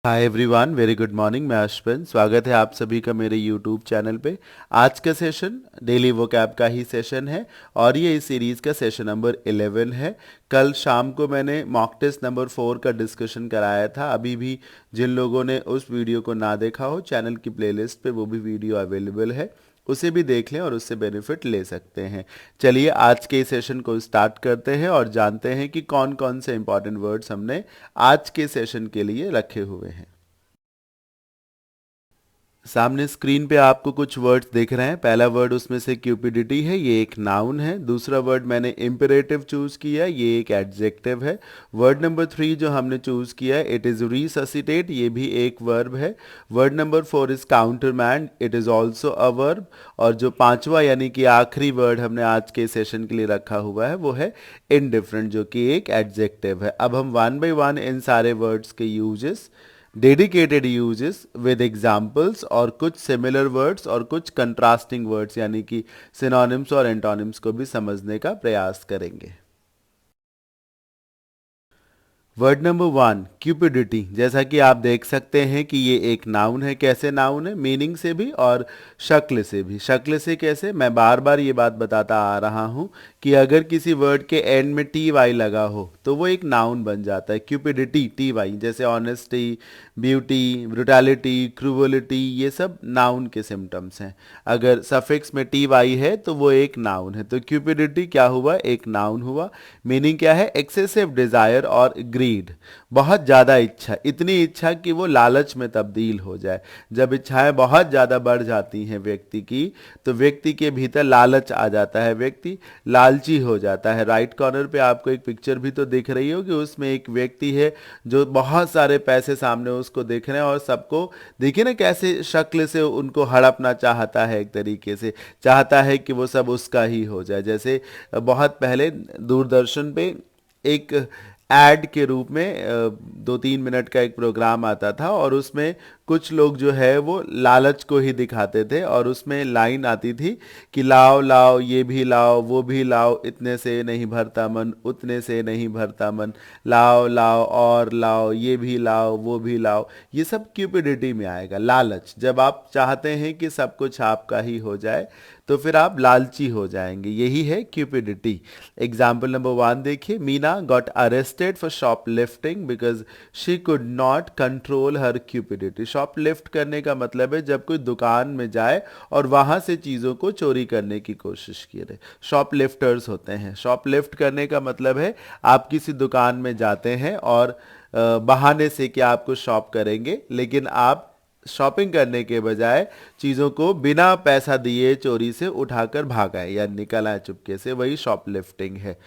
Hi everyone, very good morning. मैं अश्विन, स्वागत है आप सभी का मेरे यूट्यूब चैनल पे। आज का सेशन डेली वोकैब का ही सेशन है और ये इस सीरीज़ का सेशन नंबर 11 है। कल शाम को मैंने मॉक टेस्ट नंबर 4 का डिस्कशन कराया था। अभी भी जिन लोगों ने उस वीडियो को ना देखा हो, चैनल की प्लेलिस्ट पे वो भी वीडियो अवेलेबल है, उसे भी देख लें और उससे बेनिफिट ले सकते हैं। चलिए आज के सेशन को स्टार्ट करते हैं और जानते हैं कि कौन कौन से इंपॉर्टेंट वर्ड्स हमने आज के सेशन के लिए रखे हुए हैं। सामने स्क्रीन पे आपको कुछ वर्ड्स दिख रहे हैं। पहला वर्ड उसमें से क्यूपिडिटी है, ये एक नाउन है। दूसरा वर्ड मैंने इम्पेरेटिव चूज किया, ये एक एडजेक्टिव है। वर्ड नंबर 3 जो हमने चूज किया है, इट इज रिससिटेट, ये भी एक वर्ब है। Word number 4 is countermand, it is also a verb. और जो पांचवा यानी कि आखिरी वर्ड हमने आज के सेशन के लिए रखा हुआ है वो है इनडिफरेंट, जो कि एक एडजेक्टिव है। अब हम वन बाय वन इन सारे वर्ड्स के uses, dedicated uses with examples और कुछ सिमिलर वर्ड्स और कुछ कंट्रास्टिंग वर्ड्स यानी कि सिनोनिम्स और एंटोनिम्स को भी समझने का प्रयास करेंगे। वर्ड नंबर 1 क्यूपिडिटी, जैसा कि आप देख सकते हैं कि ये एक नाउन है। कैसे नाउन है? मीनिंग से भी और शक्ल से भी। शक्ल से कैसे? मैं बार बार ये बात बताता आ रहा हूँ कि अगर किसी वर्ड के एंड में टी वाई लगा हो तो वो एक नाउन बन जाता है। क्यूपिडिटी, टी वाई, जैसे ऑनेस्टी, ब्यूटी, ब्रुटैलिटी, क्रूवलिटी, ये सब नाउन के सिम्टम्स हैं। अगर सफिक्स में टी वाई है तो वो एक नाउन है। तो क्यूपिडिटी क्या हुआ? एक नाउन हुआ। मीनिंग क्या है? एक्सेसिव डिजायर और ग्रीड, बहुत ज्यादा इच्छा, इतनी इच्छा कि वो लालच में तब्दील हो जाए। जब इच्छाएं बहुत ज्यादा बढ़ जाती हैं व्यक्ति की, तो व्यक्ति के भीतर लालच आ जाता है, व्यक्ति लालची हो जाता है। राइट कॉर्नर पे आपको एक पिक्चर भी तो दिख रही होगी, उसमें एक व्यक्ति है जो बहुत सारे पैसे सामने उसको देख रहे हैं और सबको देखिए ना कैसे शक्ल से उनको हड़पना चाहता है, एक तरीके से चाहता है कि वो सब उसका ही हो जाए। जैसे बहुत पहले दूरदर्शन पे एक एड के रूप में 2-3 मिनट का एक प्रोग्राम आता था और उसमें कुछ लोग जो है वो लालच को ही दिखाते थे और उसमें लाइन आती थी कि लाओ लाओ, ये भी लाओ, वो भी लाओ, इतने से नहीं भरता मन, उतने से नहीं भरता मन, लाओ लाओ और लाओ, ये भी लाओ, वो भी लाओ। ये सब क्यूपिडिटी में आएगा, लालच। जब आप चाहते हैं कि सब कुछ आपका ही हो जाए तो फिर आप लालची हो जाएंगे, यही है क्यूपिडिटी। एग्जाम्पल नंबर 1 देखिए, Meena got arrested for shoplifting because she could not control her cupidity. Shoplift करने का मतलब है जब कोई दुकान में जाए और वहां से चीजों को चोरी करने की कोशिश करे, शॉपलिफ्टर्स होते हैं। शॉपलिफ्ट करने का मतलब है आप किसी दुकान में जाते हैं और बहाने से कि आप कुछ शॉप करेंगे, लेकिन आप शॉपिंग करने के बजाय चीज़ों को बिना पैसा दिए चोरी से उठाकर भागा है या निकला है चुपके से, वही शॉपलिफ्टिंग है।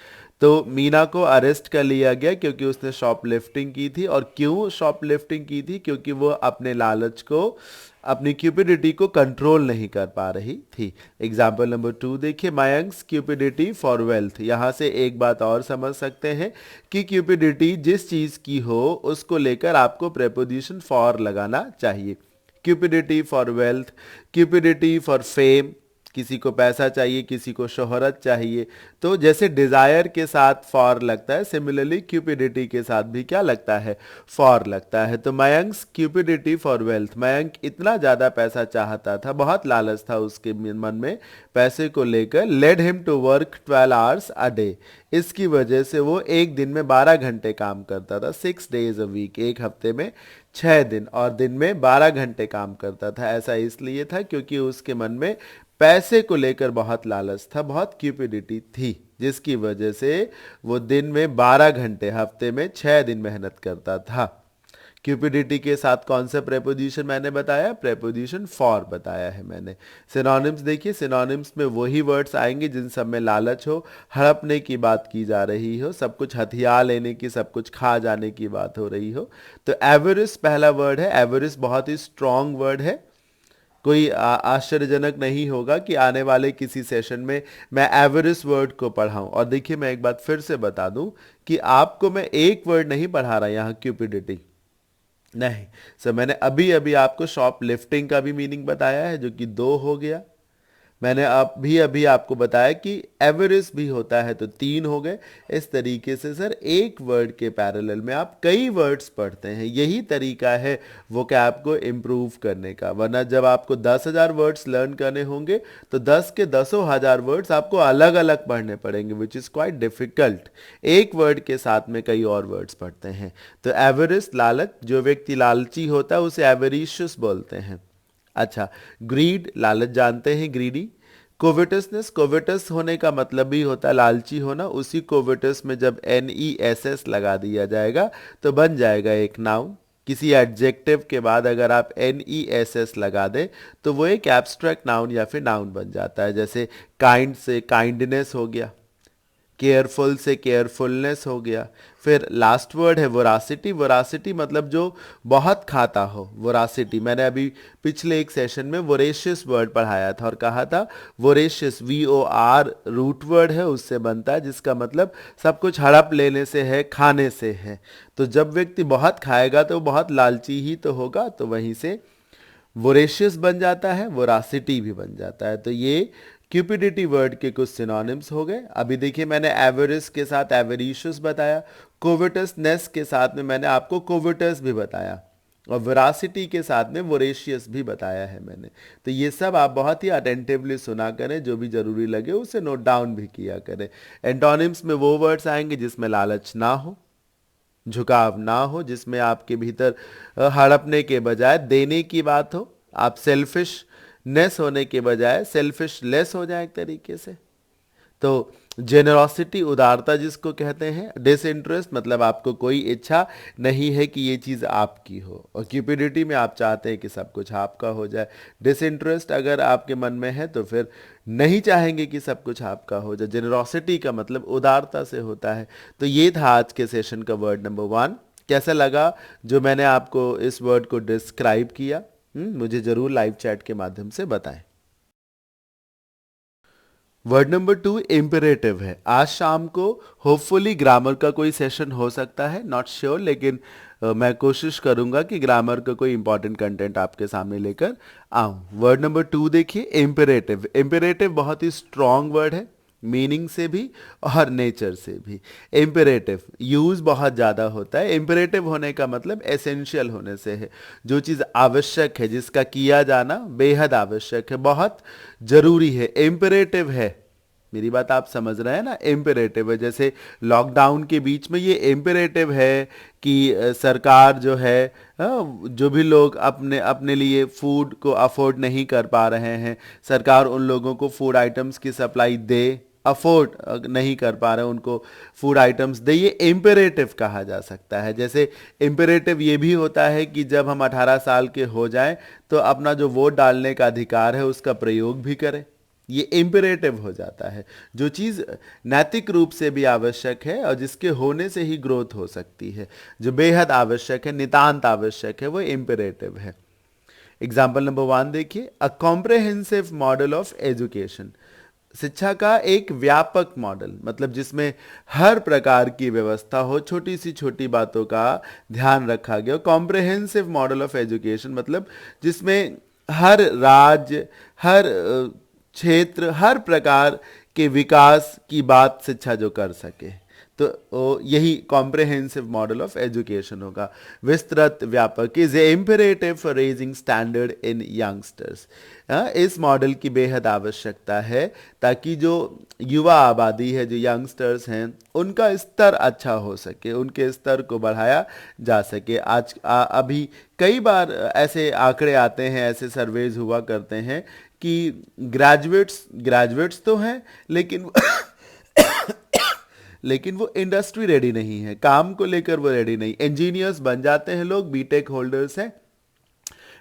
तो मीना को अरेस्ट कर लिया गया क्योंकि उसने शॉपलिफ्टिंग की थी। और क्यों शॉपलिफ्टिंग की थी? क्योंकि वो अपने लालच को, अपनी क्यूपिडिटी को कंट्रोल नहीं कर पा रही थी। एग्जाम्पल नंबर 2 देखिए, मयंक्स क्यूपिडिटी फॉर वेल्थ। यहाँ से एक बात और समझ सकते हैं कि क्यूपिडिटी जिस चीज़ की हो उसको लेकर आपको प्रेपोजिशन फॉर लगाना चाहिए। Cupidity for wealth, cupidity for fame, किसी को पैसा चाहिए, किसी को शोहरत चाहिए, तो जैसे डिजायर के साथ फॉर लगता है, सिमिलरली क्यूपिडिटी के साथ भी क्या लगता है? फॉर लगता है। तो Mayank cupidity for wealth, Mayank इतना ज्यादा पैसा चाहता था, बहुत लालच था उसके मन में पैसे को लेकर, led him to work 12 hours a day. इसकी वजह से वो एक दिन में 12 घंटे काम करता था, 6 days अ वीक, एक हफ्ते में 6 दिन, और दिन में 12 घंटे काम करता था। ऐसा इसलिए था क्योंकि उसके मन में पैसे को लेकर बहुत लालच था, बहुत क्यूपिडिटी थी, जिसकी वजह से वो दिन में 12 घंटे, हफ्ते में 6 दिन मेहनत करता था। क्यूपिडिटी के साथ कौन सा प्रेपोजिशन मैंने बताया? प्रेपोजिशन फॉर बताया है मैंने। सिनोनिम्स देखिए, सिनोनिम्स में वही वर्ड्स आएंगे जिन सब में लालच हो, हड़पने की बात की जा रही हो, सब कुछ हथिया लेने की, सब कुछ खा जाने की बात हो रही हो। तो एवरिस पहला वर्ड है। एवरिस बहुत ही स्ट्रॉन्ग वर्ड है। कोई आश्चर्यजनक नहीं होगा कि आने वाले किसी सेशन में मैं एवरेस्ट वर्ड को पढ़ाऊं। और देखिए, मैं एक बात फिर से बता दूं कि आपको मैं एक वर्ड नहीं पढ़ा रहा यहां, क्यूपिडिटी नहीं सर। मैंने अभी अभी आपको शॉप लिफ्टिंग का भी मीनिंग बताया है, जो कि 2 हो गया। मैंने अभी अभी आपको बताया कि एवरेज भी होता है, तो 3 हो गए। इस तरीके से सर एक वर्ड के पैरेलल में आप कई वर्ड्स पढ़ते हैं, यही तरीका है वोकैब को इम्प्रूव करने का। वरना जब आपको 10,000 वर्ड्स लर्न करने होंगे तो 10 के दसों हजार वर्ड्स आपको अलग अलग पढ़ने पड़ेंगे, विच इज़ क्वाइट डिफिकल्ट। एक वर्ड के साथ में कई और वर्ड्स पढ़ते हैं। तो एवरेज लालच, जो व्यक्ति लालची होता है उसे एवरीशियस बोलते हैं। अच्छा, ग्रीड लालच जानते हैं, ग्रीडी। कोविटसनेस, कोविटस होने का मतलब भी होता है लालची होना। उसी कोविटस में जब NESS लगा दिया जाएगा तो बन जाएगा एक नाउन। किसी एडजेक्टिव के बाद अगर आप NESS लगा दें तो वो एक एब्स्ट्रैक्ट नाउन या फिर नाउन बन जाता है। जैसे काइंड से काइंडनेस हो गया, केयरफुल से केयरफुलनेस हो गया। फिर लास्ट वर्ड है वोरासिटी। वोरासिटी मतलब जो बहुत खाता हो, वोरासिटी। मैंने अभी पिछले एक सेशन में वोरेशियस वर्ड पढ़ाया था और कहा था वोरेशियस VOR रूट वर्ड है, उससे बनता है, जिसका मतलब सब कुछ हड़प लेने से है, खाने से है। तो जब व्यक्ति बहुत खाएगा तो बहुत लालची ही तो होगा, तो वहीं से वोरेशियस बन जाता है, वोरासिटी भी बन जाता है। तो ये क्यूपिडिटी वर्ड के कुछ सिनोनिम्स हो गए। अभी देखिए मैंने एवरिस के साथ एवरीशियस बताया, कोविटसनेस के साथ में मैंने आपको कोविटस भी बताया, और वोरासिटी के साथ में वोरेशियस भी बताया है मैंने। तो ये सब आप बहुत ही अटेंटिवली सुना करें, जो भी जरूरी लगे उसे नोट डाउन भी किया करें। एंटोनिम्स में वो वर्ड्स आएंगे जिसमें लालच ना हो, झुकाव ना हो, जिसमें आपके भीतर हड़पने के बजाय देने की बात हो, आप सेल्फिशनेस होने के बजाय सेल्फिशलेस हो जाए एक तरीके से। तो जेनरोसिटी उदारता जिसको कहते हैं। डिसइंटरेस्ट मतलब आपको कोई इच्छा नहीं है कि ये चीज़ आपकी हो, और क्यूपिडिटी में आप चाहते हैं कि सब कुछ आपका हो जाए। डिसइंटरेस्ट अगर आपके मन में है तो फिर नहीं चाहेंगे कि सब कुछ आपका हो जाए। जेनरोसिटी का मतलब उदारता से होता है। तो ये था आज के सेशन का वर्ड नंबर 1। कैसा लगा जो मैंने आपको इस वर्ड को डिस्क्राइब किया? मुझे ज़रूर लाइव चैट के माध्यम से बताएं। वर्ड नंबर 2 इम्पेरेटिव है। आज शाम को होपफुली ग्रामर का कोई सेशन हो सकता है, नॉट श्योर, लेकिन मैं कोशिश करूंगा कि ग्रामर का कोई इंपॉर्टेंट कंटेंट आपके सामने लेकर आऊं। वर्ड नंबर 2 देखिए, इम्पेरेटिव। इम्पेरेटिव बहुत ही स्ट्रॉन्ग वर्ड है, मीनिंग से भी और नेचर से भी। इम्पेरेटिव यूज बहुत ज़्यादा होता है। इम्पेरेटिव होने का मतलब एसेंशियल होने से है, जो चीज़ आवश्यक है, जिसका किया जाना बेहद आवश्यक है, बहुत ज़रूरी है, इम्पेरेटिव है। मेरी बात आप समझ रहे हैं ना? इम्पेरेटिव है। जैसे लॉकडाउन के बीच में ये इम्पेरेटिव है कि सरकार जो है, जो भी लोग अपने अपने लिए फूड को अफोर्ड नहीं कर पा रहे हैं, सरकार उन लोगों को फूड आइटम्स की सप्लाई दे। अफोर्ड नहीं कर पा रहे उनको फूड आइटम्स दे, ये इम्पेरेटिव कहा जा सकता है। जैसे इम्पेरेटिव ये भी होता है कि जब हम 18 साल के हो जाएं तो अपना जो वोट डालने का अधिकार है उसका प्रयोग भी करें। ये इम्पेरेटिव हो जाता है। जो चीज़ नैतिक रूप से भी आवश्यक है और जिसके होने से ही ग्रोथ हो सकती है, जो बेहद आवश्यक है, नितांत आवश्यक है, वो इम्पेरेटिव है। एग्जाम्पल नंबर 1 देखिए, अ कॉम्प्रहेंसिव मॉडल ऑफ एजुकेशन। शिक्षा का एक व्यापक मॉडल, मतलब जिसमें हर प्रकार की व्यवस्था हो, छोटी सी छोटी बातों का ध्यान रखा गया। कॉम्प्रहेंसिव मॉडल ऑफ एजुकेशन मतलब जिसमें हर राज्य, हर क्षेत्र, हर प्रकार के विकास की बात शिक्षा जो कर सके, तो यही कॉम्प्रहेंसिव मॉडल ऑफ एजुकेशन होगा। विस्तृत, व्यापक is a imperative for raising standard in youngsters. इस मॉडल की बेहद आवश्यकता है ताकि जो युवा आबादी है, जो यंगस्टर्स हैं, उनका स्तर अच्छा हो सके, उनके स्तर को बढ़ाया जा सके। अभी कई बार ऐसे आंकड़े आते हैं, ऐसे सर्वेज हुआ करते हैं कि ग्रेजुएट्स तो हैं लेकिन लेकिन वो इंडस्ट्री रेडी नहीं है, काम को लेकर वो रेडी नहीं। इंजीनियर्स बन जाते हैं लोग, बीटेक होल्डर्स हैं,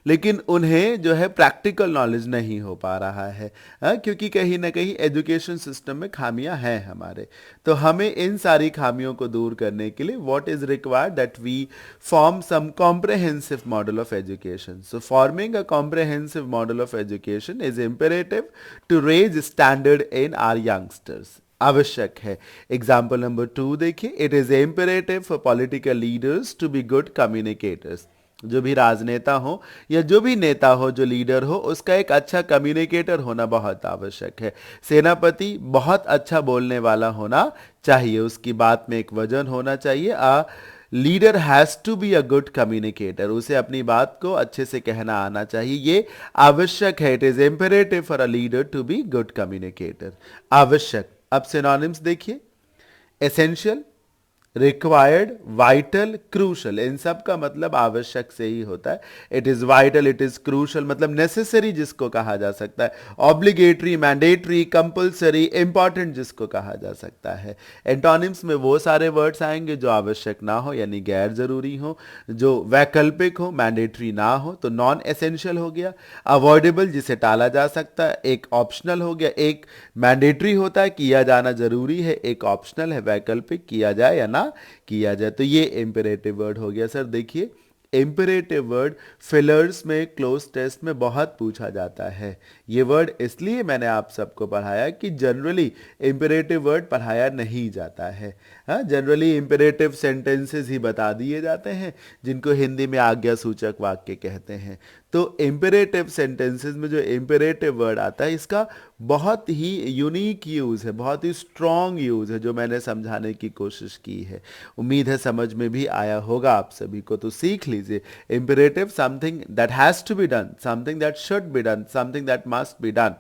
लेकिन उन्हें जो है प्रैक्टिकल नॉलेज नहीं हो पा रहा है। क्योंकि कहीं ना कहीं एजुकेशन सिस्टम में खामियां हैं हमारे। तो हमें इन सारी खामियों को दूर करने के लिए what is required that we form some comprehensive model of education. So forming a comprehensive model of education is imperative to raise standard in our youngsters. आवश्यक है। एग्जाम्पल नंबर 2 देखिए, it is imperative for political leaders to be good communicators. जो भी राजनेता हो या जो भी नेता हो, जो लीडर हो, उसका एक अच्छा कम्युनिकेटर होना बहुत आवश्यक है। सेनापति बहुत अच्छा बोलने वाला होना चाहिए, उसकी बात में एक वजन होना चाहिए। Leader has to be a good communicator, उसे अपनी बात को अच्छे से कहना आना चाहिए, ये आवश्यक है। It is imperative for a leader to be good communicator. आवश्यक, अब सिनोनिम्स देखिए। एसेंशियल, रिक्वायर्ड, वाइटल, क्रूशल, इन सब का मतलब आवश्यक से ही होता है। It is vital, it is crucial, मतलब नेसेसरी जिसको कहा जा सकता है, ऑब्लिगेटरी, मैंडेटरी, कंपल्सरी, इंपॉर्टेंट जिसको कहा जा सकता है। एंटोनिम्स में वो सारे वर्ड्स आएंगे जो आवश्यक ना हो यानी गैर जरूरी हो, जो वैकल्पिक हो, मैंडेटरी ना हो तो नॉन एसेंशियल हो गया। अवॉइडेबल, जिसे टाला जा सकता है, एक ऑप्शनल हो गया। एक मैंडेटरी होता है, किया जाना जरूरी है, एक ऑप्शनल है, वैकल्पिक, किया जाए या ना किया जाए। तो ये इंपेरेटिव वर्ड हो गया। सर देखिए, इंपेरेटिव वर्ड फिलर्स में क्लोज टेस्ट में बहुत पूछा जाता है। ये वर्ड इसलिए मैंने आप सबको पढ़ाया कि जनरली इंपेरेटिव वर्ड पढ़ाया नहीं जाता है। हाँ, जनरली इंपेरेटिव सेंटेंसेस ही बता दिए जाते हैं जिनको हिंदी में आज्ञा सूचक वाक्य कहते हैं। तो इंपेरेटिव सेंटेंसेस में जो इंपेरेटिव वर्ड आता है, इसका बहुत ही यूनिक यूज़ है, बहुत ही स्ट्रॉन्ग यूज़ है, जो मैंने समझाने की कोशिश की है। उम्मीद है समझ में भी आया होगा आप सभी को। तो सीख लीजिए, imperative something that has to be done, something that should be done, something that must be done,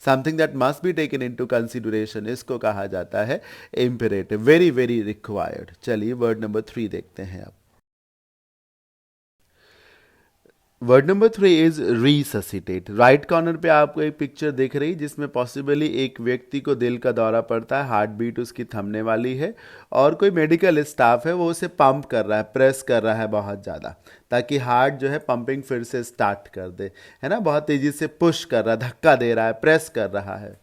something that must be taken into consideration, इसको कहा जाता है इंपेरेटिव। Very very required. चलिए वर्ड नंबर 3 देखते हैं अब। Word number 3 is resuscitate. Right corner पे आपको एक पिक्चर दिख रही जिसमें पॉसिबली एक व्यक्ति को दिल का दौरा पड़ता है, हार्ट बीट उसकी थमने वाली है और कोई मेडिकल स्टाफ है वो उसे पंप कर रहा है, प्रेस कर रहा है बहुत ज़्यादा, ताकि हार्ट जो है पंपिंग फिर से स्टार्ट कर दे, है ना। बहुत तेज़ी से पुश कर रहा है, धक्का दे रहा है, प्रेस कर रहा है।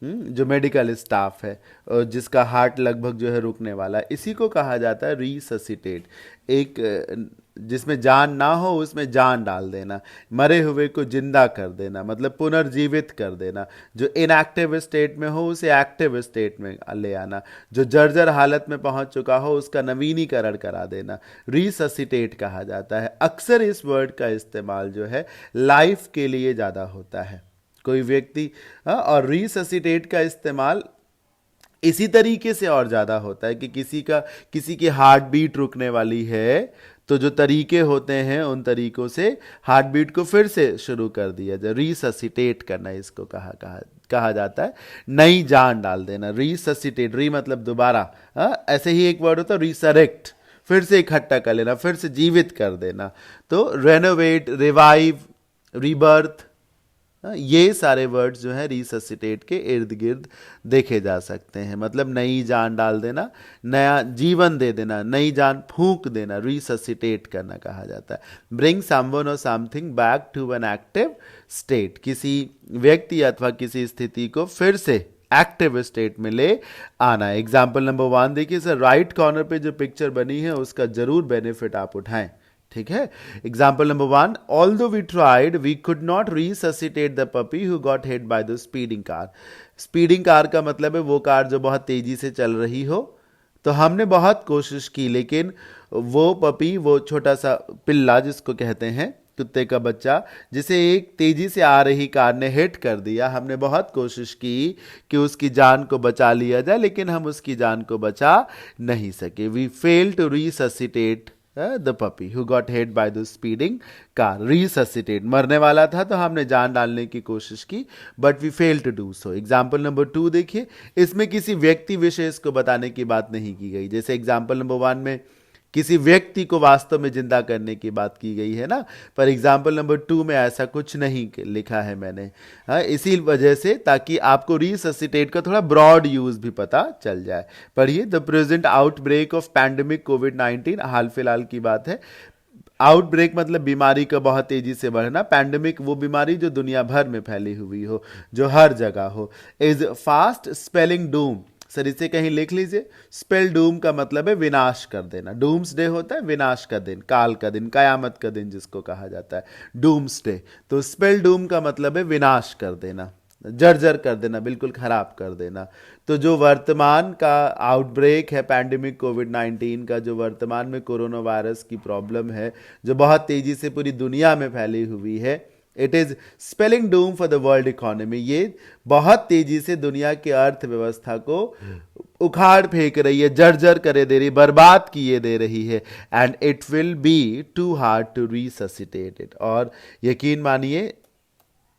जो मेडिकल स्टाफ है और जिसका हार्ट लगभग जो है रुकने वाला है, इसी को कहा जाता है रिससिटेट। एक जिसमें जान ना हो उसमें जान डाल देना, मरे हुए को जिंदा कर देना, मतलब पुनर्जीवित कर देना। जो इनएक्टिव स्टेट में हो उसे एक्टिव स्टेट में ले आना, जो जर्जर हालत में पहुंच चुका हो उसका नवीनीकरण करा देना, रिससिटेट कहा जाता है। अक्सर इस वर्ड का इस्तेमाल जो है लाइफ के लिए ज़्यादा होता है। कोई व्यक्ति और रिससिटेट का इस्तेमाल इसी तरीके से और ज़्यादा होता है कि किसी की हार्ट बीट रुकने वाली है तो जो तरीके होते हैं उन तरीकों से हार्ट बीट को फिर से शुरू कर दिया जाए। रिससिटेट करना इसको कहा जाता है, नई जान डाल देना। रिससिटेट, री मतलब दोबारा, ऐसे ही एक वर्ड होता है रिसरेक्ट, फिर से इकट्ठा कर लेना, फिर से जीवित कर देना। तो रेनोवेट, रिवाइव, रीबर्थ, ये सारे वर्ड्स जो है रिससिटेट के इर्द गिर्द देखे जा सकते हैं। मतलब नई जान डाल देना, नया जीवन दे देना, नई जान फूंक देना, रिससिटेट करना कहा जाता है। ब्रिंग समवन और something back to an active state, किसी व्यक्ति अथवा किसी स्थिति को फिर से एक्टिव स्टेट में ले आना। एग्जाम्पल नंबर 1 देखिए सर, राइट कॉर्नर पे जो पिक्चर बनी है उसका जरूर बेनिफिट आप उठाएं। ठीक है। Example number 1, although we tried we could not resuscitate the puppy who got hit by the speeding car. Speeding car का मतलब है वो कार जो बहुत तेजी से चल रही हो। तो हमने बहुत कोशिश की लेकिन वो पपी, वो छोटा सा पिल्ला जिसको कहते हैं, कुत्ते का बच्चा, जिसे एक तेजी से आ रही कार ने हिट कर दिया। हमने बहुत कोशिश की कि उसकी जान को बचा लिया जाए लेकिन हम उसकी जान को बचा नहीं सके। We fail to resuscitate the puppy who got hit by the speeding car. Resuscitate, मरने वाला था तो हमने जान डालने की कोशिश की but we fail to do so. Example number 2 देखिए, इसमें किसी व्यक्ति विशेष को बताने की बात नहीं की गई। जैसे एग्जाम्पल नंबर 1 में किसी व्यक्ति को वास्तव में जिंदा करने की बात की गई है ना, पर एग्जाम्पल नंबर 2 में ऐसा कुछ नहीं लिखा है मैंने। हाँ, इसी वजह से, ताकि आपको रिससिटेट का थोड़ा ब्रॉड यूज भी पता चल जाए। पढ़िए, the present outbreak of pandemic कोविड-19, हाल फिलहाल की बात है। आउटब्रेक मतलब बीमारी का बहुत तेजी से बढ़ना, पैंडेमिक वो बीमारी जो दुनिया भर में फैली हुई हो, जो हर जगह हो। Is fast spelling Doom, sir इसे कहीं लिख लीजिए। स्पेल डूम का मतलब है विनाश कर देना। डूम्स डे होता है विनाश का दिन, काल का दिन, कयामत का दिन जिसको कहा जाता है, डूम्स डे। तो स्पेल डूम का मतलब है विनाश कर देना। जर्जर कर देना, बिल्कुल खराब कर देना। तो जो वर्तमान का आउटब्रेक है पैंडेमिक कोविड 19 का, जो वर्तमान में कोरोना वायरस की प्रॉब्लम है जो बहुत तेजी से पूरी दुनिया में फैली हुई है, it is spelling Doom for the world economy. ये बहुत तेजी से दुनिया की अर्थव्यवस्था को उखाड़ फेंक रही है, जर्जर करे दे रही, बर्बाद किए दे रही है। And it will be too hard to resuscitate it. और यकीन मानिए,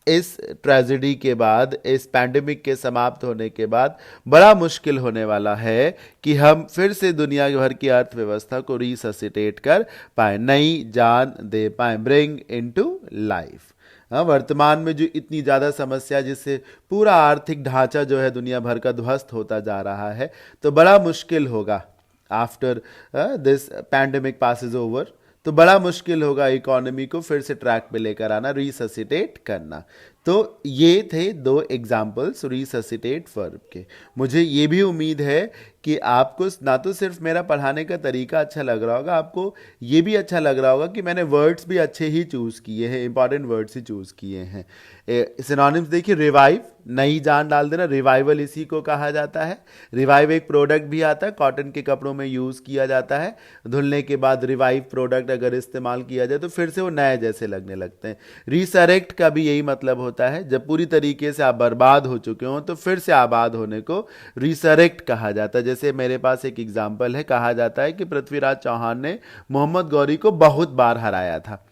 इस ट्रेजेडी के बाद, इस पैंडेमिक के समाप्त होने के बाद बड़ा मुश्किल होने वाला है कि हम फिर से दुनिया भर की अर्थव्यवस्था को रिससिटेट कर पाए, नई जान दे पाए, ब्रिंग इनटू लाइफ। वर्तमान में जो इतनी ज़्यादा समस्या जिससे पूरा आर्थिक ढांचा जो है दुनिया भर का ध्वस्त होता जा रहा है, तो बड़ा मुश्किल होगा after this pandemic passes over, तो बड़ा मुश्किल होगा इकोनॉमी को फिर से ट्रैक पे लेकर आना, रिससिटेट करना। तो ये थे दो एग्जाम्पल्स रिससिटेट वर्ब के। मुझे ये भी उम्मीद है कि आपको ना तो सिर्फ मेरा पढ़ाने का तरीका अच्छा लग रहा होगा, आपको ये भी अच्छा लग रहा होगा कि मैंने वर्ड्स भी अच्छे ही चूज़ किए हैं, इंपॉर्टेंट वर्ड्स ही चूज़ किए हैं। सिनोनिम्स देखिए, रिवाइव, नई जान डाल देना, रिवाइवल इसी को कहा जाता है। रिवाइव एक प्रोडक्ट भी आता है, कॉटन के कपड़ों में यूज़ किया जाता है। धुलने के बाद रिवाइव प्रोडक्ट अगर इस्तेमाल किया जाए तो फिर से वो नए जैसे लगने लगते हैं। रिसरेक्ट का भी यही मतलब होता है, जब पूरी तरीके से आप बर्बाद हो चुके हो तो फिर से आबाद होने को रिसरेक्ट कहा जाता है। जैसे मेरे पास एक एग्जाम्पल है, कहा जाता है कि पृथ्वीराज चौहान ने मोहम्मद गौरी को बहुत बार हराया था,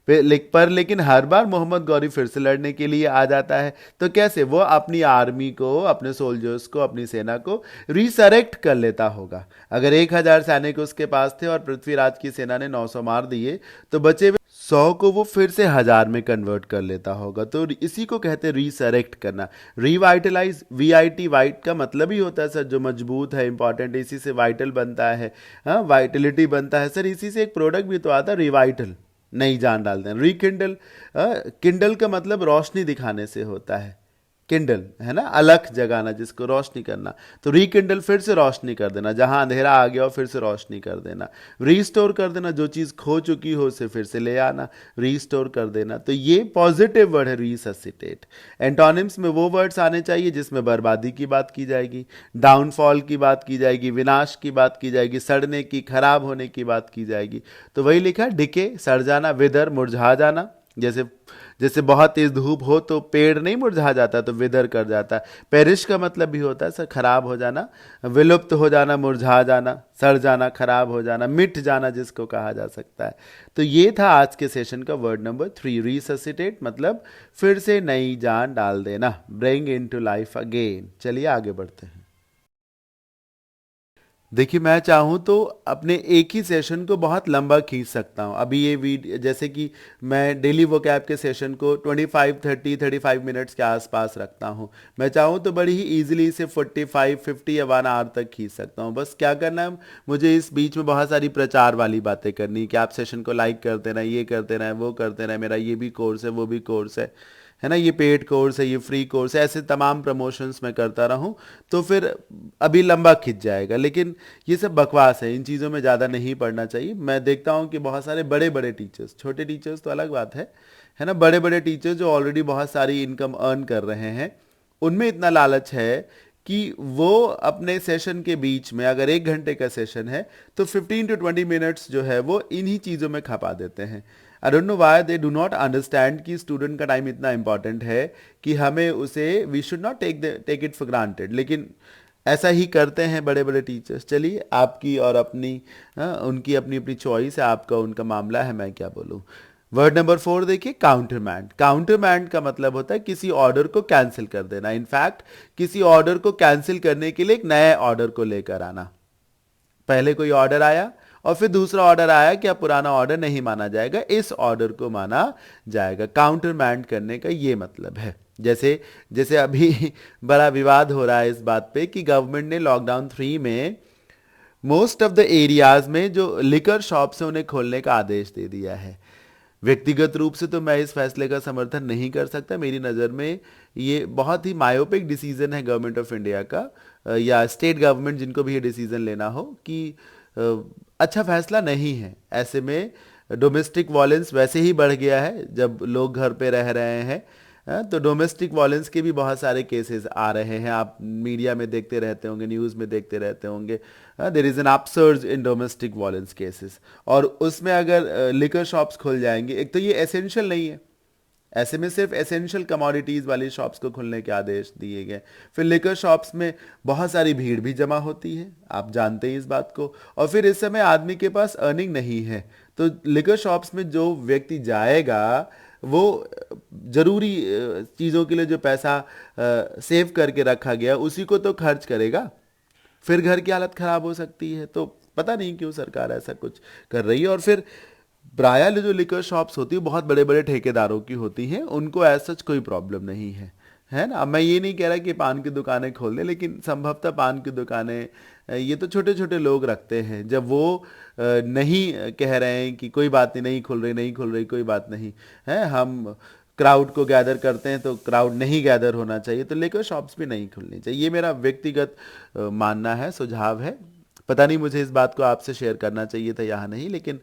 पर लेकिन हर बार मोहम्मद गौरी फिर से लड़ने के लिए आ जाता है। तो कैसे वो अपनी आर्मी को, अपने सोल्जर्स को, अपनी सेना को रिसरेक्ट कर लेता होगा। अगर 1000 सैनिक उसके पास थे और पृथ्वीराज की सेना ने 900 मार दिए, तो बचे हुए 100 को वो फिर से 1000 में कन्वर्ट कर लेता होगा। तो इसी को कहते हैं रिसरेक्ट करना। रिवाइटलाइज, VIT, वाइट का मतलब ही होता है सर जो मजबूत है, इंपॉर्टेंट, इसी से वाइटल बनता है, हाँ, वाइटलिटी बनता है सर। इसी से एक प्रोडक्ट भी तो आता है, रिवाइटल, नई जान डालते हैं। रिकिंडल, किंडल का मतलब रोशनी दिखाने से होता है, किंडल है ना, अलख जगाना, जिसको रोशनी करना। तो रिकिंडल फिर से रोशनी कर देना, जहां अंधेरा आ गया हो फिर से रोशनी कर देना। रीस्टोर कर देना, जो चीज खो चुकी हो उसे फिर से ले आना, रीस्टोर कर देना। तो ये पॉजिटिव वर्ड है, रिससिटेट। एंटोनिम्स में वो वर्ड्स आने चाहिए जिसमें बर्बादी की बात की जाएगी, डाउनफॉल की बात की जाएगी, विनाश की बात की जाएगी, सड़ने की, खराब होने की बात की जाएगी। तो वही लिखा, डिके, सड़ जाना, विदर, मुरझा जाना। जैसे जैसे बहुत तेज धूप हो तो पेड़ नहीं मुरझा जाता, तो विदर कर जाता है। पेरिश का मतलब भी होता है सर खराब हो जाना, विलुप्त हो जाना, मुरझा जाना, सड़ जाना, खराब हो जाना, मिट जाना जिसको कहा जा सकता है। तो ये था आज के सेशन का वर्ड नंबर 3, रिससिटेट, मतलब फिर से नई जान डाल देना, ब्रिंग इनटू लाइफ अगेन। चलिए आगे बढ़ते हैं। देखिए, मैं चाहूँ तो अपने एक ही सेशन को बहुत लंबा खींच सकता हूँ। अभी ये वीडियो, जैसे कि मैं डेली वोकैब के सेशन को 35 मिनट्स के आसपास रखता हूँ, मैं चाहूँ तो बड़ी ही ईजिली इसे 45, 50 या 1 आवर तक खींच सकता हूँ। बस क्या करना है, मुझे इस बीच में बहुत सारी प्रचार वाली बातें करनी कि आप सेशन को लाइक करते रहें, ये करते रहें, वो करते रहें, मेरा ये भी कोर्स है, वो भी कोर्स है ना, ये पेड कोर्स है, ये फ्री कोर्स है, ऐसे तमाम प्रमोशंस मैं करता रहूं तो फिर अभी लंबा खिंच जाएगा। लेकिन ये सब बकवास है, इन चीज़ों में ज़्यादा नहीं पढ़ना चाहिए। मैं देखता हूं कि बहुत सारे बड़े बड़े टीचर्स, छोटे टीचर्स तो अलग बात है ना, बड़े बड़े टीचर्स जो ऑलरेडी बहुत सारी इनकम अर्न कर रहे हैं, उनमें इतना लालच है कि वो अपने सेशन के बीच में, अगर 1 घंटे का सेशन है तो 15 to 20 मिनट्स जो है वो इन्हीं चीज़ों में खपा देते हैं। I don't know why they do not understand कि स्टूडेंट का टाइम इतना इंपॉर्टेंट है कि हमें उसे, we should not take it for granted. लेकिन ऐसा ही करते हैं बड़े बड़े टीचर्स। चलिए, आपकी और अपनी, उनकी अपनी अपनी चॉइस है, आपका उनका मामला है, मैं क्या बोलूँ। वर्ड नंबर 4 देखिए, काउंटरमैंड। काउंटरमैंड का मतलब होता है किसी ऑर्डर को कैंसिल कर देना। इनफैक्ट किसी ऑर्डर को कैंसिल करने के लिए एक नए ऑर्डर को लेकर आना। पहले कोई ऑर्डर आया और फिर दूसरा ऑर्डर आया कि अब पुराना ऑर्डर नहीं माना जाएगा, इस ऑर्डर को माना जाएगा। काउंटरमैंड करने का ये मतलब है। जैसे जैसे अभी बड़ा विवाद हो रहा है इस बात पे कि गवर्नमेंट ने लॉकडाउन 3 में मोस्ट ऑफ द एरियाज में जो लिकर शॉप्स है उन्हें खोलने का आदेश दे दिया है। व्यक्तिगत रूप से तो मैं इस फैसले का समर्थन नहीं कर सकता। मेरी नज़र में ये बहुत ही मायोपिक डिसीजन है गवर्नमेंट ऑफ इंडिया का, या स्टेट गवर्नमेंट, जिनको भी ये डिसीजन लेना हो, कि अच्छा फैसला नहीं है। ऐसे में डोमेस्टिक वायलेंस वैसे ही बढ़ गया है जब लोग घर पे रह रहे हैं, तो डोमेस्टिक वायलेंस के भी बहुत सारे केसेस आ रहे हैं, आप मीडिया में देखते रहते होंगे, न्यूज़ में देखते रहते होंगे। There is an upsurge in domestic violence cases, और उसमें अगर लिकर शॉप्स खुल जाएंगे, एक तो ये एसेंशियल नहीं है, ऐसे में सिर्फ एसेंशियल कमोडिटीज़ वाली शॉप्स को खुलने के आदेश दिए गए। फिर लिकर शॉप्स में बहुत सारी भीड़ भी जमा होती है, आप जानते हैं इस बात को, और फिर इस समय आदमी के पास अर्निंग नहीं है, तो लिकर शॉप्स में जो व्यक्ति जाएगा वो जरूरी चीज़ों के लिए जो पैसा सेव करके रखा गया उसी को तो खर्च करेगा, फिर घर की हालत खराब हो सकती है। तो पता नहीं क्यों सरकार ऐसा कुछ कर रही है। और फिर प्रायः जो लिकर शॉप्स होती है बहुत बड़े बड़े ठेकेदारों की होती हैं, उनको ऐसा सच कोई प्रॉब्लम नहीं है, है ना। अब मैं ये नहीं कह रहा कि पान की दुकानें खोल दें, लेकिन संभवतः पान की दुकानें ये तो छोटे छोटे लोग रखते हैं, जब वो नहीं कह रहे हैं कि कोई बात नहीं, नहीं खुल रही, नहीं खुल रही, कोई बात नहीं है, हम क्राउड को गैदर करते हैं तो क्राउड नहीं गैदर होना चाहिए, तो लिकर शॉप्स भी नहीं खुलनी चाहिए। ये मेरा व्यक्तिगत मानना है, सुझाव है। पता नहीं मुझे इस बात को आपसे शेयर करना चाहिए था यहाँ नहीं, लेकिन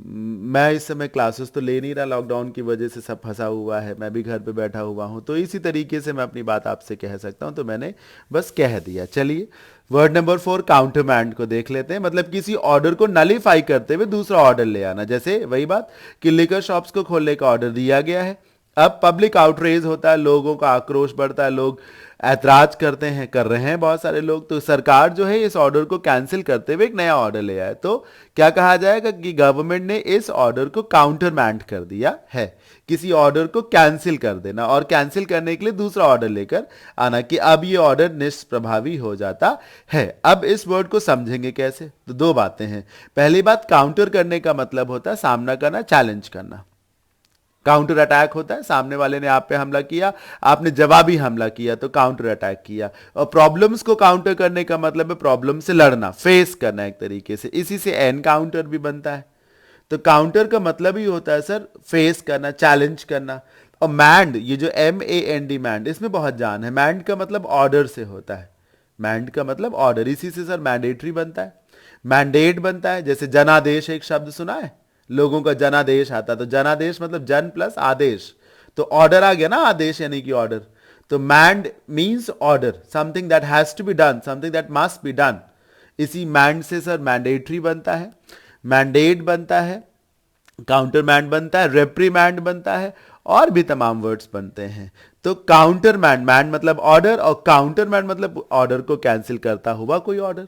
मैं इस समय क्लासेस तो ले नहीं रहा, लॉकडाउन की वजह से सब फंसा हुआ है, मैं भी घर पे बैठा हुआ हूँ, तो इसी तरीके से मैं अपनी बात आपसे कह सकता हूँ, तो मैंने बस कह दिया। चलिए वर्ड नंबर 4 काउंटरमैंड को देख लेते हैं। मतलब किसी ऑर्डर को नलीफाई करते हुए दूसरा ऑर्डर ले आना। जैसे वही बात कि लिकर शॉप्स को खोलने का ऑर्डर दिया गया है, अब पब्लिक आउटरेज होता है, लोगों का आक्रोश बढ़ता है, लोग ऐतराज करते हैं, कर रहे हैं बहुत सारे लोग, तो सरकार जो है इस ऑर्डर को कैंसिल करते हुए एक नया ऑर्डर ले आए। तो क्या कहा जाएगा कि गवर्नमेंट ने इस ऑर्डर को काउंटरमैंड कर दिया है। किसी ऑर्डर को कैंसिल कर देना और कैंसिल करने के लिए दूसरा ऑर्डर लेकर आना, कि अब ये ऑर्डर निष्प्रभावी हो जाता है। अब इस वर्ड को समझेंगे कैसे, तो दो बातें हैं। पहली बात, काउंटर करने का मतलब होता है सामना करना, चैलेंज करना। काउंटर अटैक होता है, सामने वाले ने आप पे हमला किया, आपने जवाबी हमला किया, तो काउंटर अटैक किया। और प्रॉब्लम्स को काउंटर करने का मतलब है प्रॉब्लम से लड़ना, फेस करना एक तरीके से, इसी से एनकाउंटर भी बनता है। तो काउंटर का मतलब ही होता है सर फेस करना, चैलेंज करना। और मैंड, ये जो MAND मैंड, इसमें बहुत जान है। मैंड का मतलब ऑर्डर से होता है, मैंड का मतलब ऑर्डर, इसी से सर मैंडेटरी बनता है, मैंडेट बनता है। जैसे जनादेश एक शब्द सुना है, लोगों का जनादेश आता, तो जनादेश मतलब जन प्लस आदेश, तो ऑर्डर आ गया ना, आदेश यानी कि ऑर्डर। तो mand means order, something that has to be done, something that must be done. इसी मैंड से सर मैंडेटरी बनता है, मैंडेट बनता है, काउंटरमैंड बनता है, रेप्रीमैंड बनता है, और भी तमाम वर्ड्स बनते हैं। तो काउंटरमैंड, मैंड मतलब ऑर्डर, और काउंटरमैंड मतलब ऑर्डर को कैंसिल करता हुआ कोई ऑर्डर,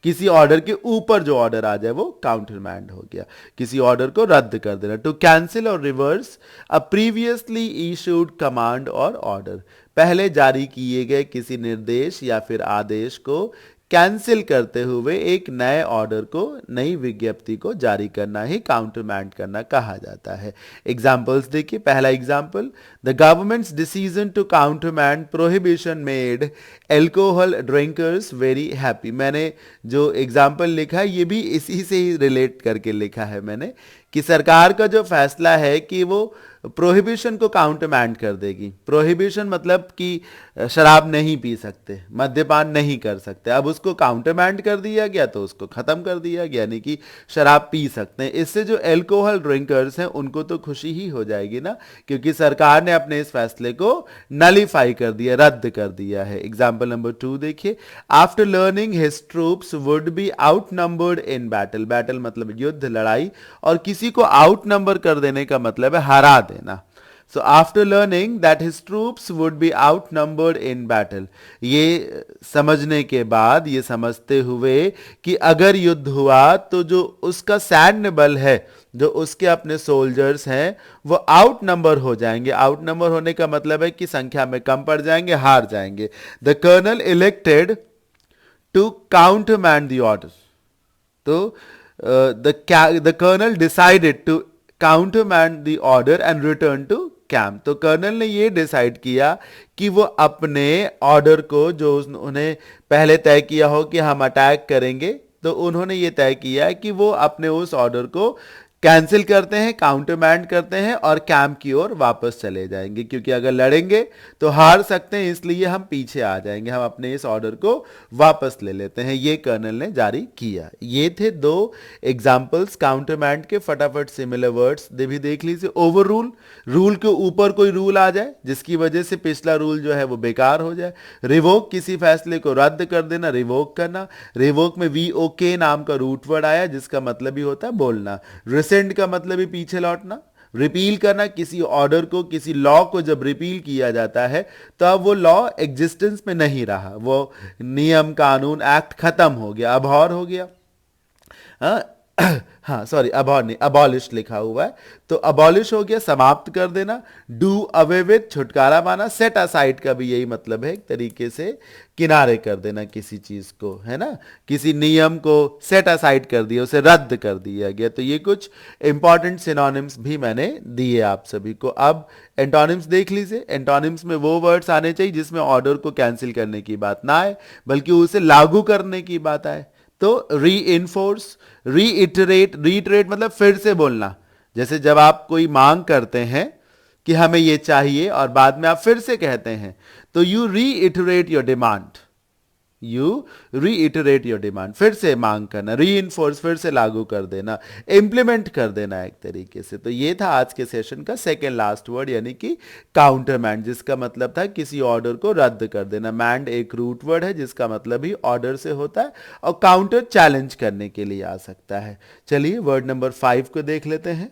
किसी ऑर्डर के ऊपर जो ऑर्डर आ जाए वो काउंटरमैंड हो गया, किसी ऑर्डर को रद्द कर देना। टू कैंसिल और रिवर्स अ प्रीवियसली इशूड कमांड और ऑर्डर, पहले जारी किए गए किसी निर्देश या फिर आदेश को कैंसिल करते हुए एक नए ऑर्डर को, नई विज्ञप्ति को जारी करना ही काउंटरमैंड करना कहा जाता है। एग्जाम्पल्स देखिए। पहला example, the government's decision to countermand prohibition made alcohol drinkers very happy. मैंने जो एग्जाम्पल लिखा है ये भी इसी से ही रिलेट करके लिखा है मैंने, कि सरकार का जो फैसला है कि वो प्रोहिबिशन को काउंटरमैंड कर देगी। प्रोहिबिशन मतलब कि शराब नहीं पी सकते, मद्यपान नहीं कर सकते, अब उसको काउंटरमैंड कर दिया गया, तो उसको खत्म कर दिया गया, यानी कि शराब पी सकते हैं। इससे जो एल्कोहल ड्रिंकर्स हैं उनको तो खुशी ही हो जाएगी ना, क्योंकि सरकार ने अपने इस फैसले को नलीफाई कर दिया, रद्द कर दिया है। एग्जाम्पल नंबर 2 देखिए। After learning his troops would be out numbered in battle, battle मतलब युद्ध, लड़ाई, और किसी को आउट नंबर कर देने का मतलब है हरा देना। So after learning that his troops would be outnumbered in battle, ये समझने के बाद, ये समझते हुए कि अगर युद्ध हुआ तो जो उसका सैन्य बल है, जो उसके अपने सोल्जर्स हैं, वो आउट नंबर हो जाएंगे। आउट नंबर होने का मतलब है कि संख्या में कम पड़ जाएंगे, हार जाएंगे। The colonel elected to countermand the order, तो the colonel decided to countermand the order and return to camp. तो कर्नल ने ये डिसाइड किया कि वो अपने ऑर्डर को, जो उन्होंने पहले तय किया हो कि हम अटैक करेंगे, तो उन्होंने ये तय किया कि वो अपने उस ऑर्डर को कैंसिल करते हैं, काउंटरमैंड करते हैं और कैंप की ओर वापस चले जाएंगे, क्योंकि अगर लड़ेंगे तो हार सकते हैं, इसलिए हम पीछे आ जाएंगे, हम अपने इस ऑर्डर को वापस ले लेते हैं। ये कर्नल ने जारी किया। ये थे दो एग्जाम्पल्स काउंटरमैंड के। फटाफट सिमिलर वर्ड्स भी देख लीजिए। ओवर रूल, रूल के ऊपर कोई रूल आ जाए जिसकी वजह से पिछला रूल जो है वो बेकार हो जाए। रिवोक, किसी फैसले को रद्द कर देना, रिवोक करना। रिवोक में VOK नाम का रूट वर्ड आया जिसका मतलब ही होता है बोलना। रिसेंड का मतलब ही पीछे लौटना। रिपील करना, किसी ऑर्डर को, किसी लॉ को जब रिपील किया जाता है तो अब वो लॉ एग्जिस्टेंस में नहीं रहा, वो नियम, कानून, एक्ट खत्म हो गया, अबहॉर हो गया। हाँ सॉरी, अबॉर नहीं, अबॉलिश लिखा हुआ है, तो अबॉलिश हो गया, समाप्त कर देना। डू अवे विथ, छुटकारा पाना। सेट असाइड का भी यही मतलब है, एक तरीके से किनारे कर देना किसी चीज को, है ना, किसी नियम को सेट असाइड कर दिया, उसे रद्द कर दिया गया। तो ये कुछ इंपॉर्टेंट सिनोनिम्स भी मैंने दिए आप सभी को। अब एंटोनिम्स देख लीजिए। एंटोनिम्स में वो वर्ड्स आने चाहिए जिसमें ऑर्डर को कैंसिल करने की बात ना आए, बल्कि उसे लागू करने की बात आए। तो री इनफोर्स, रीइटरेट, रीइटरेट मतलब फिर से बोलना। जैसे जब आप कोई मांग करते हैं कि हमें ये चाहिए और बाद में आप फिर से कहते हैं, तो you reiterate your demand, you reiterate your demand, फिर से मांग करना। री इन्फोर्स, फिर से लागू कर देना, इंप्लीमेंट कर देना एक तरीके से। तो ये था आज के सेशन का सेकेंड लास्ट वर्ड, यानी कि काउंटरमैंड, जिसका मतलब था किसी ऑर्डर को रद्द कर देना। मैंड एक रूट वर्ड है जिसका मतलब ही ऑर्डर से होता है, और काउंटर चैलेंज करने के लिए आ सकता है। चलिए वर्ड नंबर 5 को देख लेते हैं।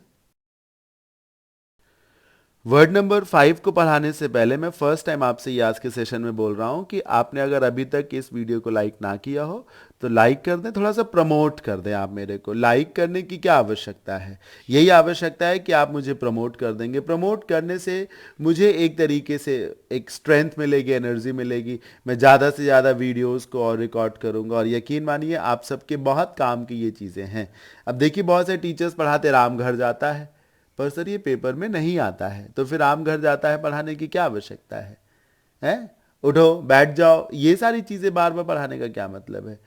वर्ड नंबर 5 को पढ़ाने से पहले मैं फर्स्ट टाइम आपसे ये आज के सेशन में बोल रहा हूँ कि आपने अगर अभी तक इस वीडियो को लाइक ना किया हो तो लाइक कर दें, थोड़ा सा प्रमोट कर दें आप मेरे को। लाइक करने की क्या आवश्यकता है, यही आवश्यकता है कि आप मुझे प्रमोट कर देंगे। प्रमोट करने से मुझे एक तरीके से एक स्ट्रेंथ मिलेगी, एनर्जी मिलेगी, मैं ज़्यादा से ज़्यादा वीडियोज़ को और रिकॉर्ड करूँगा। और यकीन मानिए आप सबके बहुत काम की ये चीज़ें हैं। अब देखिए बहुत से टीचर्स पढ़ाते राम घर जाता है, पर सर ये पेपर में नहीं आता है, तो फिर राम घर जाता है पढ़ाने की क्या आवश्यकता है? हैं? उठो बैठ जाओ, ये सारी चीजें बार बार पढ़ाने का क्या मतलब है?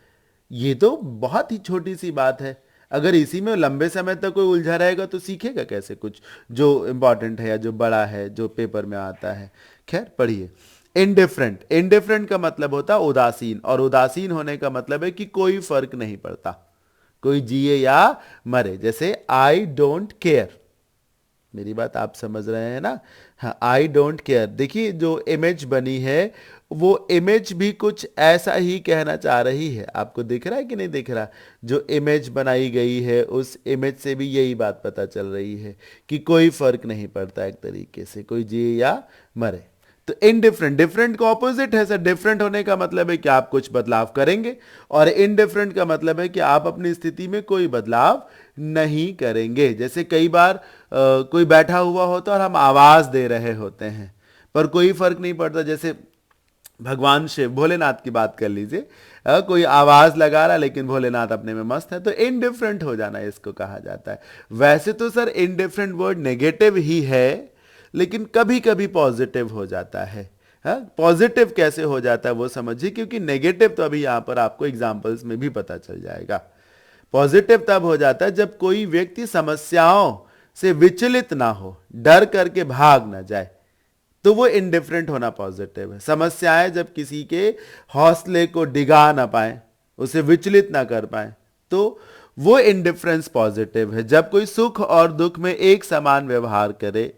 ये तो बहुत ही छोटी सी बात है। अगर इसी में लंबे समय तक कोई उलझा रहेगा तो सीखेगा कैसे कुछ जो इंपॉर्टेंट है या जो बड़ा है, जो पेपर में आता है। खैर पढ़िए। इनडिफरेंट, इनडिफरेंट का मतलब होता है उदासीन, और उदासीन होने का मतलब है कि कोई फर्क नहीं पड़ता, कोई जिए या मरे। जैसे आई डोंट केयर, मेरी बात आप समझ रहे हैं ना? हाँ, आई डोंट केयर। देखिए जो इमेज बनी है वो इमेज भी कुछ ऐसा ही कहना चाह रही है। आपको दिख रहा है कि नहीं दिख रहा? जो इमेज बनाई गई है उस इमेज से भी यही बात पता चल रही है कि कोई फर्क नहीं पड़ता एक तरीके से, कोई जिए या मरे। तो इनडिफरेंट, डिफरेंट का ऑपोजिट है सर। डिफरेंट होने का मतलब है कि आप कुछ बदलाव करेंगे, और इनडिफरेंट का मतलब है कि आप अपनी स्थिति में कोई बदलाव नहीं करेंगे। जैसे कई बार कोई बैठा हुआ होता है और हम आवाज दे रहे होते हैं पर कोई फर्क नहीं पड़ता। जैसे भगवान शिव, भोलेनाथ की बात कर लीजिए, कोई आवाज लगा रहा लेकिन भोलेनाथ अपने में मस्त है, तो इनडिफरेंट हो जाना इसको कहा जाता है। वैसे तो सर इनडिफरेंट वर्ड नेगेटिव ही है, लेकिन कभी कभी पॉजिटिव हो जाता है। पॉजिटिव कैसे हो जाता है वो समझिए, क्योंकि नेगेटिव तो अभी यहां पर आपको एग्जांपल्स में भी पता चल जाएगा। पॉजिटिव तब हो जाता है जब कोई व्यक्ति समस्याओं से विचलित ना हो, डर करके भाग ना जाए, तो वो इनडिफरेंट होना पॉजिटिव है। समस्याएं जब किसी के हौसले को डिगा ना पाए, उसे विचलित ना कर पाए, तो वो इनडिफरेंस पॉजिटिव है। जब कोई सुख और दुख में एक समान व्यवहार करे,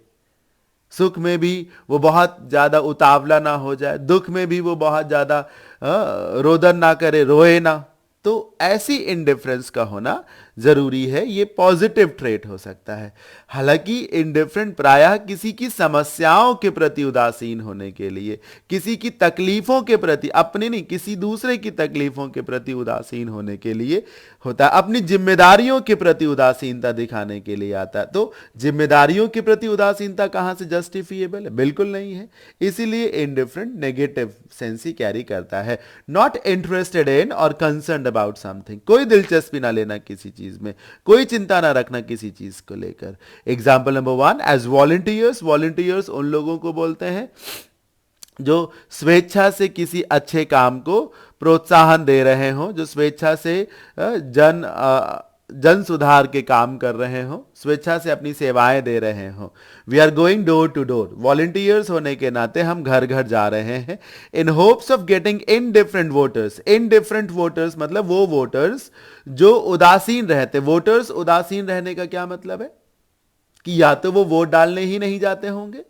सुख में भी वो बहुत ज्यादा उतावला ना हो जाए, दुख में भी वो बहुत ज्यादा रोदन ना करे, रोए ना, तो ऐसी इनडिफरेंस का होना जरूरी है। ये पॉजिटिव ट्रेट हो सकता है। हालांकि इनडिफरेंट प्रायः किसी की समस्याओं के प्रति उदासीन होने के लिए, किसी की तकलीफों के प्रति, अपनी नहीं किसी दूसरे की तकलीफों के प्रति उदासीन होने के लिए होता है। अपनी जिम्मेदारियों के प्रति उदासीनता दिखाने के लिए आता है। तो जिम्मेदारियों के प्रति उदासीनता कहां से जस्टिफिएबल है? बिल्कुल नहीं है। इसीलिए इनडिफरेंट नेगेटिव सेंस ही कैरी करता है। नॉट इंटरेस्टेड इन और कंसर्न्ड अबाउट समथिंग, कोई दिलचस्पी ना लेना किसी चीज में, कोई चिंता ना रखना किसी चीज को लेकर। Example number 1, as volunteers, volunteers उन लोगों को बोलते हैं जो स्वेच्छा से किसी अच्छे काम को प्रोत्साहन दे रहे हो, जो स्वेच्छा से जन जन सुधार के काम कर रहे हो, स्वेच्छा से अपनी सेवाएं दे रहे हो। We are going door to door, volunteers होने के नाते हम घर घर जा रहे हैं। In hopes of getting indifferent voters, indifferent voters मतलब वो वोटर्स जो उदासीन रहते। वोटर्स उदासीन रहने का क्या मतलब है कि या तो वो वोट डालने ही नहीं जाते होंगे,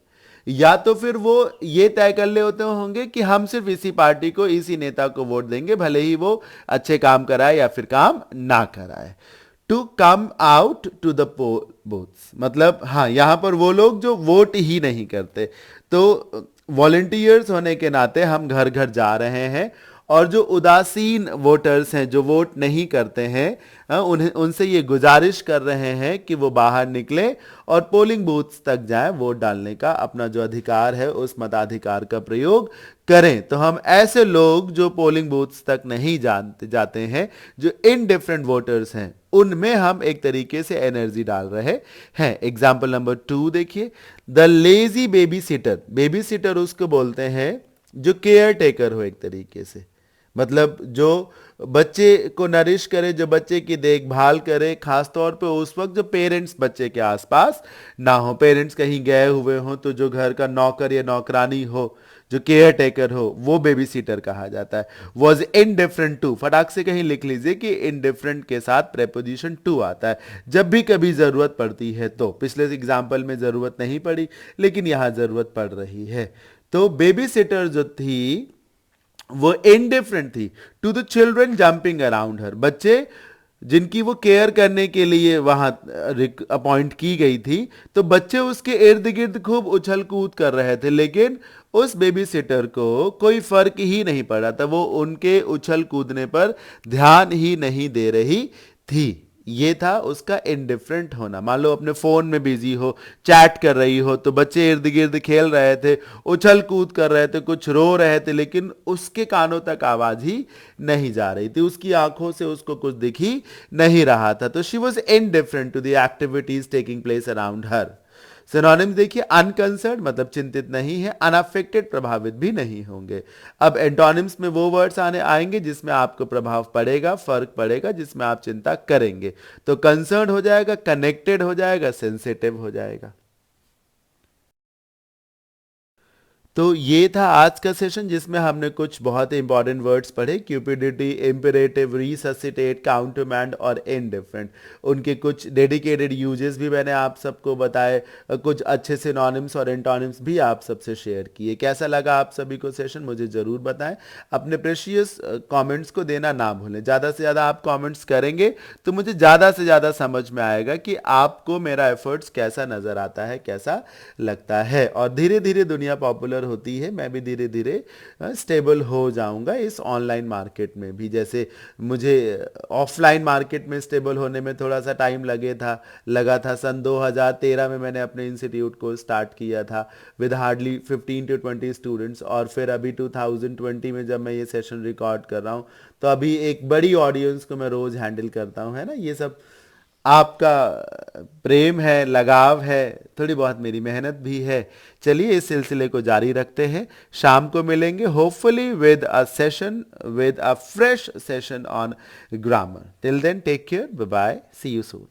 या तो फिर वो ये तय कर ले होते होंगे कि हम सिर्फ इसी पार्टी को, इसी नेता को वोट देंगे, भले ही वो अच्छे काम कराए या फिर काम ना कराए। To come out to the booths मतलब हाँ, यहां पर वो लोग जो वोट ही नहीं करते। तो वॉलंटियर्स होने के नाते हम घर घर जा रहे हैं, और जो उदासीन वोटर्स हैं, जो वोट नहीं करते हैं, उन्हें उनसे ये गुजारिश कर रहे हैं कि वो बाहर निकले और पोलिंग बूथ्स तक जाएं, वोट डालने का अपना जो अधिकार है उस मताधिकार का प्रयोग करें। तो हम ऐसे लोग जो पोलिंग बूथ्स तक नहीं जाते हैं, जो इनडिफरेंट वोटर्स हैं, उनमें हम एक तरीके से एनर्जी डाल रहे हैं। एग्जाम्पल नंबर 2 देखिए, the lazy baby sitter. Baby sitter उसको बोलते हैं जो केयर टेकर हो, एक तरीके से मतलब जो बच्चे को नरिश करे, जो बच्चे की देखभाल करे, खासतौर पे उस वक्त जो पेरेंट्स बच्चे के आसपास ना हो, पेरेंट्स कहीं गए हुए हो, तो जो घर का नौकर या नौकरानी हो, जो केयर टेकर हो, वो बेबी सीटर कहा जाता है। वॉज इनडिफरेंट टू, फटाक से कहीं लिख लीजिए कि इनडिफरेंट के साथ प्रेपोजिशन टू आता है जब भी कभी जरूरत पड़ती है। तो पिछले एग्जाम्पल में जरूरत नहीं पड़ी, लेकिन यहां जरूरत पड़ रही है। तो बेबी सिटर जो थी वो इनडिफरेंट थी to the children jumping around her. बच्चे जिनकी वो केयर करने के लिए वहां अपॉइंट की गई थी, तो बच्चे उसके इर्द गिर्द खूब उछल कूद कर रहे थे, लेकिन उस बेबी सिटर को कोई फर्क ही नहीं पड़ा था, वो उनके उछल कूदने पर ध्यान ही नहीं दे रही थी। ये था उसका इनडिफरेंट होना। मान लो अपने फोन में बिजी हो, चैट कर रही हो, तो बच्चे इर्द गिर्द खेल रहे थे, उछल कूद कर रहे थे, कुछ रो रहे थे, लेकिन उसके कानों तक आवाज ही नहीं जा रही थी, उसकी आंखों से उसको कुछ दिख ही नहीं रहा था। तो she was indifferent to the activities taking place around her. Synonyms देखिए, अनकंसर्न मतलब चिंतित नहीं है, अनअफेक्टेड प्रभावित भी नहीं होंगे। अब एंटोनिम्स में वो वर्ड्स आने आएंगे जिसमें आपको प्रभाव पड़ेगा, फर्क पड़ेगा, जिसमें आप चिंता करेंगे। तो कंसर्न हो जाएगा, कनेक्टेड हो जाएगा, सेंसिटिव हो जाएगा। तो ये था आज का सेशन जिसमें हमने कुछ बहुत ही इंपॉर्टेंट वर्ड्स पढ़े, क्यूपिडिटी, इंपेरेटिव, रिससिटेट, काउंटरमैंड और इनडिफरेंट। उनके कुछ डेडिकेटेड यूजेस भी मैंने आप सबको बताए, कुछ अच्छे सिनोनिम्स और एंटोनिम्स भी आप सबसे शेयर किए। कैसा लगा आप सभी को सेशन, मुझे ज़रूर बताएं। अपने प्रेशियस कमेंट्स को देना ना भूलें, ज़्यादा से ज़्यादा आप कमेंट्स करेंगे तो मुझे ज़्यादा से ज़्यादा समझ में आएगा कि आपको मेरा एफर्ट्स कैसा नज़र आता है, कैसा लगता है। और धीरे धीरे दुनिया पॉपुलर होती है, मैं भी धीरे धीरे स्टेबल हो जाऊंगा इस ऑनलाइन मार्केट में भी। जैसे मुझे ऑफलाइन मार्केट में स्टेबल होने में थोड़ा सा टाइम लगा था। सन 2013 में मैंने अपने इंस्टीट्यूट को स्टार्ट किया था विद हार्डली 15 to 20 स्टूडेंट्स, और फिर अभी 2020 में जब मैं ये सेशन रिकॉर्ड कर रहा हूँ, तो अभी एक बड़ी ऑडियंस को मैं रोज हैंडल करता हूँ, है ना। ये सब आपका प्रेम है, लगाव है, थोड़ी बहुत मेरी मेहनत भी है। चलिए इस सिलसिले को जारी रखते हैं, शाम को मिलेंगे hopefully with a session, with a fresh session on grammar. Till then take care, bye bye, see you soon.